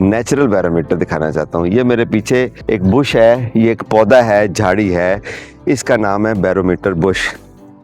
Natural barometer दिखाना चाहता हूँ। ये मेरे पीछे एक बुश है, ये एक पौधा है, झाड़ी है, इसका नाम है बैरोमीटर बुश।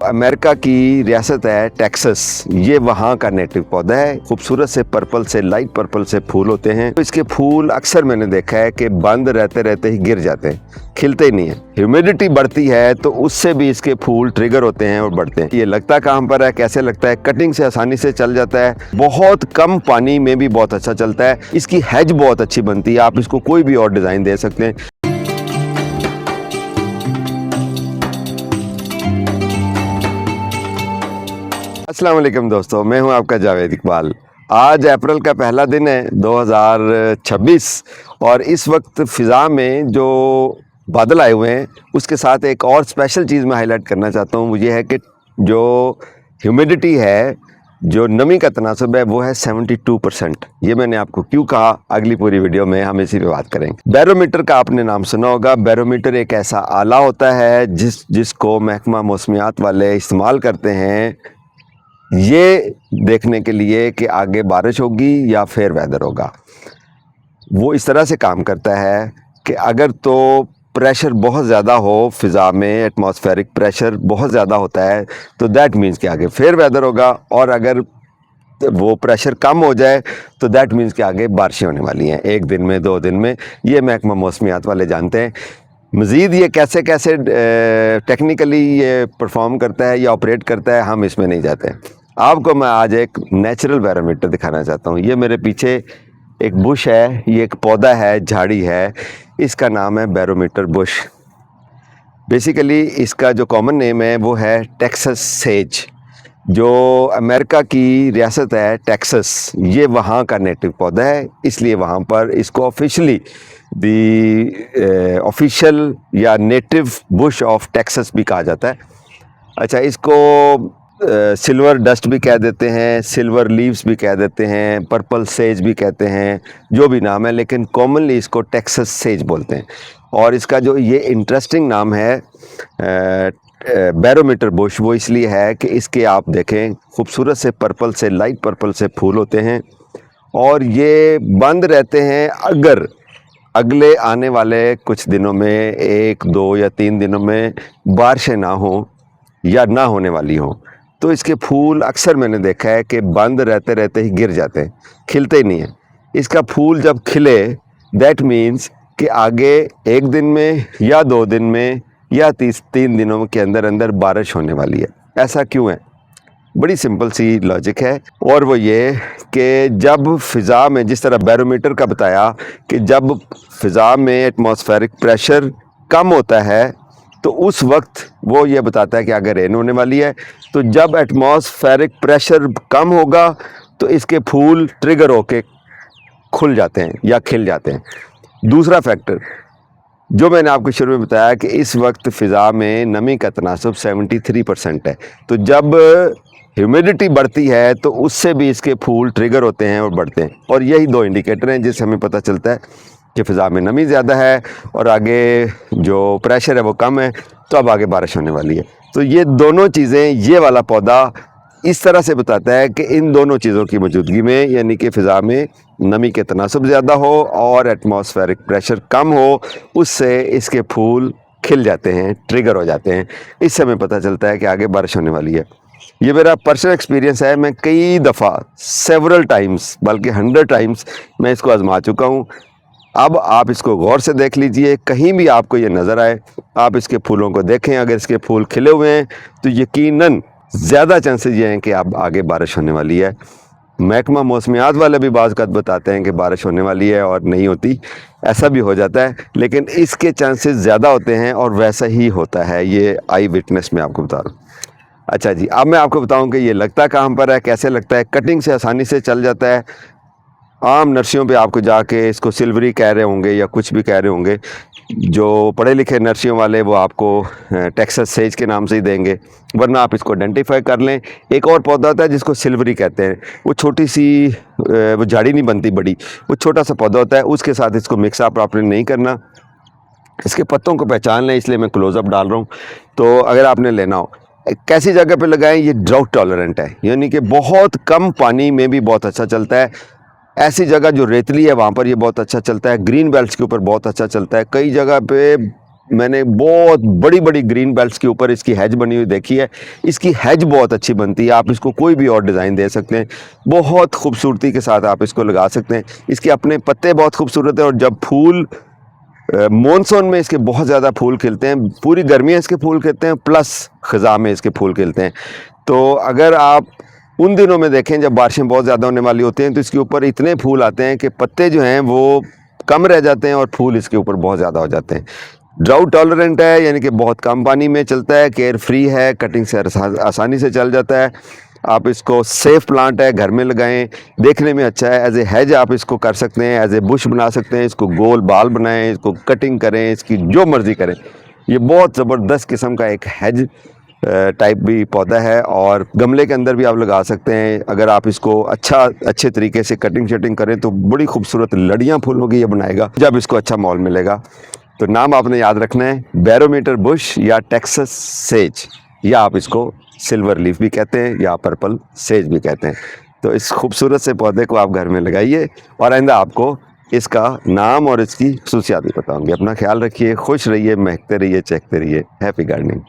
अमेरिका की रियासत है टेक्सास, ये वहाँ का नेटिव पौधा है। खूबसूरत से पर्पल से, लाइट पर्पल से फूल होते हैं। तो इसके फूल अक्सर मैंने देखा है कि बंद रहते रहते ही गिर जाते हैं, खिलते ही नहीं है। ह्यूमिडिटी बढ़ती है तो उससे भी इसके फूल ट्रिगर होते हैं और बढ़ते हैं। ये लगता कहाँ पर है, कैसे लगता है? कटिंग से आसानी से चल जाता है, बहुत कम पानी में भी बहुत अच्छा चलता है। इसकी हेज बहुत अच्छी बनती है, आप इसको कोई भी और डिज़ाइन दे सकते हैं। अस्सलाम वालेकुम दोस्तों, मैं हूं आपका जावेद इकबाल। आज अप्रैल का पहला दिन है 2026 और इस वक्त फ़िज़ा में जो बादल आए हुए हैं उसके साथ एक और स्पेशल चीज़ मैं हाईलाइट करना चाहता हूं। वो ये है कि जो ह्यूमिडिटी है, जो नमी का तनासब है, वो है 72%। ये मैंने आपको क्यों कहा, अगली पूरी वीडियो में हम इसी पे बात करेंगे। बैरोमीटर का आपने नाम सुना होगा। बैरोमीटर एक ऐसा आला होता है जिसको महकमा मौसमियात वाले इस्तेमाल करते हैं ये देखने के लिए कि आगे बारिश होगी या फेयर वेदर होगा। वो इस तरह से काम करता है कि अगर तो प्रेशर बहुत ज़्यादा हो, फ़िज़ा में एटमॉस्फेरिक प्रेशर बहुत ज़्यादा होता है तो दैट मीन्स कि आगे फेयर वेदर होगा, और अगर वो प्रेशर कम हो जाए तो दैट मीन्स कि आगे बारिशें होने वाली हैं, एक दिन में, 2 दिन में। ये महकमा मौसमियात वाले जानते हैं। मज़ीद ये कैसे कैसे टेक्निकली ये परफॉर्म करता है या ऑपरेट करता है, हम इसमें नहीं जाते। आपको मैं आज एक नेचुरल बैरोमीटर दिखाना चाहता हूँ। ये मेरे पीछे एक बुश है, ये एक पौधा है, झाड़ी है, इसका नाम है बैरोमीटर बुश। बेसिकली इसका जो कॉमन नेम है वो है टेक्सास सेज। जो अमेरिका की रियासत है टेक्सास, ये वहाँ का नेटिव पौधा है, इसलिए वहाँ पर इसको ऑफिशियली ऑफिशियल या नेटिव बुश ऑफ टेक्सास भी कहा जाता है। अच्छा, इसको सिल्वर डस्ट भी कह देते हैं, सिल्वर लीव्स भी कह देते हैं, पर्पल सेज भी कहते हैं, जो भी नाम है, लेकिन कॉमनली इसको टेक्सास सेज बोलते हैं। और इसका जो ये इंटरेस्टिंग नाम है बैरोमीटर बुश, वो इसलिए है कि इसके आप देखें खूबसूरत से पर्पल से, लाइट पर्पल से फूल होते हैं और ये बंद रहते हैं अगर अगले आने वाले कुछ दिनों में, 1, 2 या 3 दिनों में बारिशें ना हो या ना होने वाली हो, तो इसके फूल अक्सर मैंने देखा है कि बंद रहते रहते ही गिर जाते हैं, खिलते ही नहीं है। इसका फूल जब खिले दैट मीन्स कि आगे 1 दिन में या 2 दिन में या 3 दिनों के अंदर अंदर बारिश होने वाली है। ऐसा क्यों है? बड़ी सिंपल सी लॉजिक है, और वो ये कि जब फ़िज़ा में, जिस तरह बैरोमीटर का बताया कि जब फ़िज़ा में एटमॉस्फेरिक प्रेशर कम होता है तो उस वक्त वो ये बताता है कि अगर रेन होने वाली है। तो जब एटमॉस्फेरिक प्रेशर कम होगा तो इसके फूल ट्रिगर होके खुल जाते हैं या खिल जाते हैं। दूसरा फैक्टर जो मैंने आपको शुरू में बताया कि इस वक्त फ़िज़ा में नमी का तनासब 73% है, तो जब ह्यूमिडिटी बढ़ती है तो उससे भी इसके फूल ट्रिगर होते हैं और बढ़ते हैं। और यही 2 इंडिकेटर हैं जिससे हमें पता चलता है कि फ़िज़ा में नमी ज़्यादा है और आगे जो प्रेशर है वो कम है, तो अब आगे बारिश होने वाली है। तो ये दोनों चीज़ें, ये वाला पौधा इस तरह से बताता है कि इन दोनों चीज़ों की मौजूदगी में, यानी कि फ़िज़ा में नमी के तनासब ज़्यादा हो और एटमॉस्फेरिक प्रेशर कम हो, उससे इसके फूल खिल जाते हैं, ट्रिगर हो जाते हैं। इससे हमें पता चलता है कि आगे बारिश होने वाली है। ये मेरा पर्सनल एक्सपीरियंस है। मैं कई दफ़ा, सेवरल टाइम्स, बल्कि 100 टाइम्स मैं इसको आजमा चुका हूँ। अब आप इसको गौर से देख लीजिए, कहीं भी आपको ये नज़र आए, आप इसके फूलों को देखें। अगर इसके फूल खिले हुए हैं तो यकीनन ज़्यादा चांसेस ये हैं कि अब आगे बारिश होने वाली है। महकमा मौसमियात वाले भी बाज़ वक़्त बताते हैं कि बारिश होने वाली है और नहीं होती, ऐसा भी हो जाता है, लेकिन इसके चांसेस ज़्यादा होते हैं और वैसा ही होता है। ये आई विटनेस में आपको बता रहा हूँ। अच्छा जी, अब मैं आपको बताऊँ कि ये लगता कहाँ पर है, कैसे लगता है। कटिंग से आसानी से चल जाता है। आम नर्सरियों पे आपको जाके इसको सिल्वरी कह रहे होंगे या कुछ भी कह रहे होंगे, जो पढ़े लिखे नर्सरियों वाले वो आपको टेक्सास सेज के नाम से ही देंगे, वरना आप इसको आइडेंटिफाई कर लें। एक और पौधा होता है जिसको सिल्वरी कहते हैं, वो छोटी सी, वो झाड़ी नहीं बनती बड़ी, वो छोटा सा पौधा होता है, उसके साथ इसको मिक्सअप आपने नहीं करना। इसके पत्तों को पहचान लें, इसलिए मैं क्लोज़अप डाल रहा हूँ। तो अगर आपने लेना हो, कैसी जगह पे लगाएं, ये ड्राउट टॉलरेंट है, यानी कि बहुत कम पानी में भी बहुत अच्छा चलता है। ऐसी जगह जो रेतली है वहाँ पर ये बहुत अच्छा चलता है। ग्रीन बेल्ट्स के ऊपर बहुत अच्छा चलता है। कई जगह पे मैंने बहुत बड़ी बड़ी ग्रीन बेल्ट्स के ऊपर इसकी हैज बनी हुई देखी है। इसकी हैज बहुत अच्छी बनती है। आप इसको कोई भी और डिज़ाइन दे सकते हैं, बहुत खूबसूरती के साथ आप इसको लगा सकते हैं। इसके अपने पत्ते बहुत खूबसूरत है और जब फूल मॉनसून में इसके बहुत ज़्यादा फूल खिलते हैं, पूरी गर्मियाँ इसके फूल खिलते हैं, प्लस ख़ज़ां में इसके फूल खिलते हैं। तो अगर आप उन दिनों में देखें जब बारिशें बहुत ज़्यादा होने वाली होती हैं तो इसके ऊपर इतने फूल आते हैं कि पत्ते जो हैं वो कम रह जाते हैं और फूल इसके ऊपर बहुत ज़्यादा हो जाते हैं। ड्राउट टॉलरेंट है, यानी कि बहुत कम पानी में चलता है, केयर फ्री है, कटिंग से आसानी से चल जाता है। आप इसको सेफ प्लांट है, घर में लगाएं, देखने में अच्छा है। एज ए हैज आप इसको कर सकते हैं, एज ए बुश बना सकते हैं, इसको गोल बाल बनाएं, इसको कटिंग करें, इसकी जो मर्ज़ी करें। ये बहुत ज़बरदस्त किस्म का एक हैज टाइप भी पौधा है और गमले के अंदर भी आप लगा सकते हैं। अगर आप इसको अच्छे तरीके से कटिंग शटिंग करें तो बड़ी खूबसूरत लड़ियाँ फूलों की ये बनाएगा जब इसको अच्छा मॉल मिलेगा। तो नाम आपने याद रखना है, बैरोमीटर बुश या टेक्सास सेज, या आप इसको सिल्वर लीफ भी कहते हैं या पर्पल सेज भी कहते हैं। तो इस खूबसूरत से पौधे को आप घर में लगाइए और आइंदा आपको इसका नाम और इसकी खसूसियात भी बताऊंगी। अपना ख्याल रखिए, खुश रहिए, महकते रहिए, चहकते रहिए। Happy gardening.